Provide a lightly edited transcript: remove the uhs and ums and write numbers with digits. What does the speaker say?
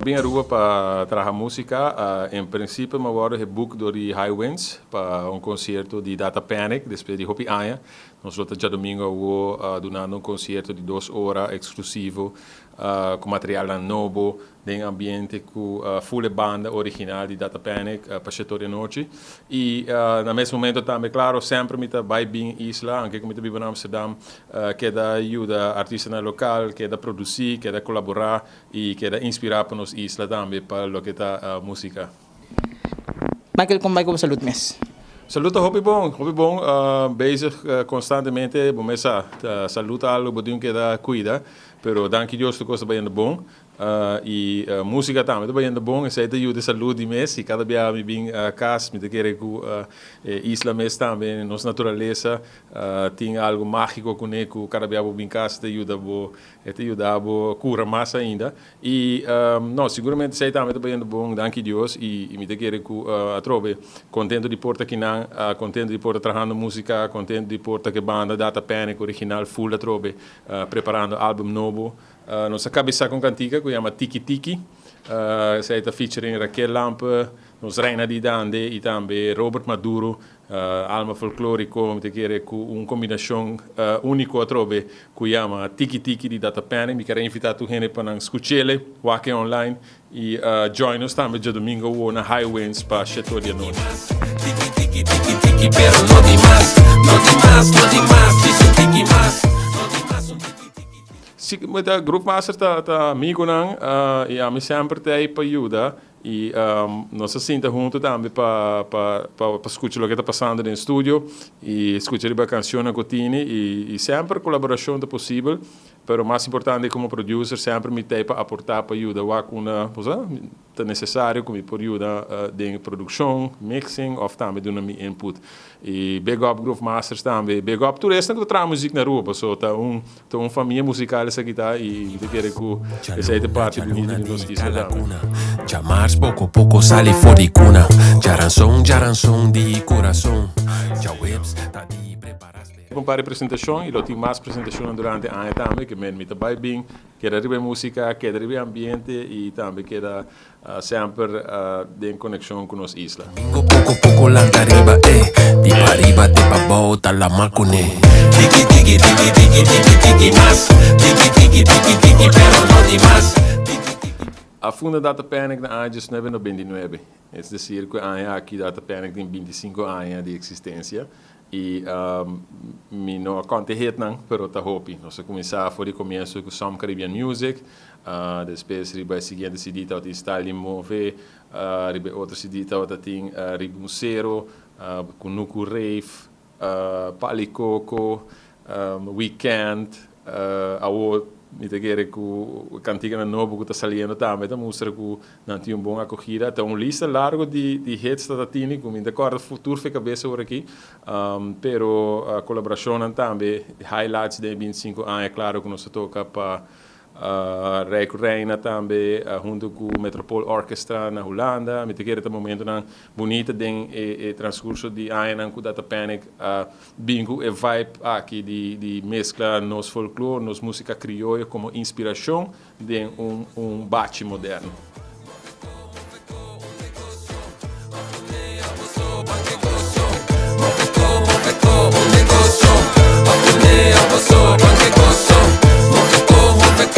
vim a Aruba para trabalhar música. Em princípio, eu vou rebook do Highwinds para concerto de Datapanik, depois de Hopi Aya. Nós já domingo vou donando concerto de 2 horas exclusivo com material novo, em ambiente com full banda original de Datapanik para setor de noite. E no mesmo momento também, claro, sempre me vai bem isla, anche como vivo em Amsterdam, que dá ajuda artista no local, que dá produzir, que dá colaborar e que dá inspirar para nos isla também para o que está música. Michael, como vai com saúde mes? Saluto, hobby bom, bezig constantemente, começa saluto algo, bodinho que dá cuida, pero danke Deus que coisa bem bom. E música também está bem bom, isso aí ajuda a saúde mesmo, e cada dia me vem a casa, me querer com isla mesmo também, nossa natureza, tem algo mágico com ele, cada dia vou vir casa, ajuda a curar mais ainda. E, não, seguramente isso aí também está bem bom, danke Deus, e me querer com a trove, contente de porta aqui não, contente de porta trabalhando música, contente de porta que banda Datapanik original full da trove, preparando álbum novo. Nossa cabeça com cantiga que chama Tiki Tiki, essa está featuring Micheal Lampe, nos Reina di Dande e também Robert Maduro, alma folclórico, com combinação única a trove que chama Tiki Tiki de Datapanik. Me quero invitar tu gente para escutar aqui online e join us também de domingo na Highwinds para setor de noite. Tiki Tiki Tiki Tiki, pero no di más, no di más, no di más, dice Tiki más, no di más, met de groepmaster tá amigo não e a mim sempre tem para ajuda e nós assim tá junto também para escutar o que está passando no estúdio e escutar a canção na cotine e sempre colaboração é possível, pero mais importante como producer sempre me tem para aportar para ajuda é necessário como para ajuda de produção, mixing ou também dando meu input e big up groupmasters também, big up todo resto que traz música na rua, so tá uma família musical essa aqui tá e de querer que essa é parte bonita de nós isla já mais pouco a pouco sale fora de cuna, jaranson de coração, já webs tá de preparar. Compare presentacion e tem mais presentação durante a ano também que me vai bem, que dá riba música, que dá riba ambiente e também que dá sempre em conexão com nossa isla. Pouco lanta riba, de pariba te pa bota la macune. Tiki tiki tiki tiki tiki tiki mas, tiki tiki tiki tiki pero no di mas. A funda Datapanik na ano 1999, é decir, que a aqui Datapanik tem 25 anos de existência. E me não acontece não, pero tá hopi. Nós começamos foi começo com some Caribbean music, depois riba seguinte CD tá tem style move, riba outra CD tá tem riba musero, com nuku rave, palicoco, weekend, me querer com cantiga novo que está saliendo também, tá mostra que não tinha bom acogida, tá lista largo de hits da Tini, como ainda agora futuro fica cabeça por aqui, pero a colaboração também, highlights de 25 anos, é claro que nós toca para Reina também, junto com o Metropole Orchestra na Hulanda, me querer tá momento não bonito tem transcurso de ano com Datapanik, bingo e vibe aqui de mescla nos folclore, nos música criolla como inspiração de bate moderno.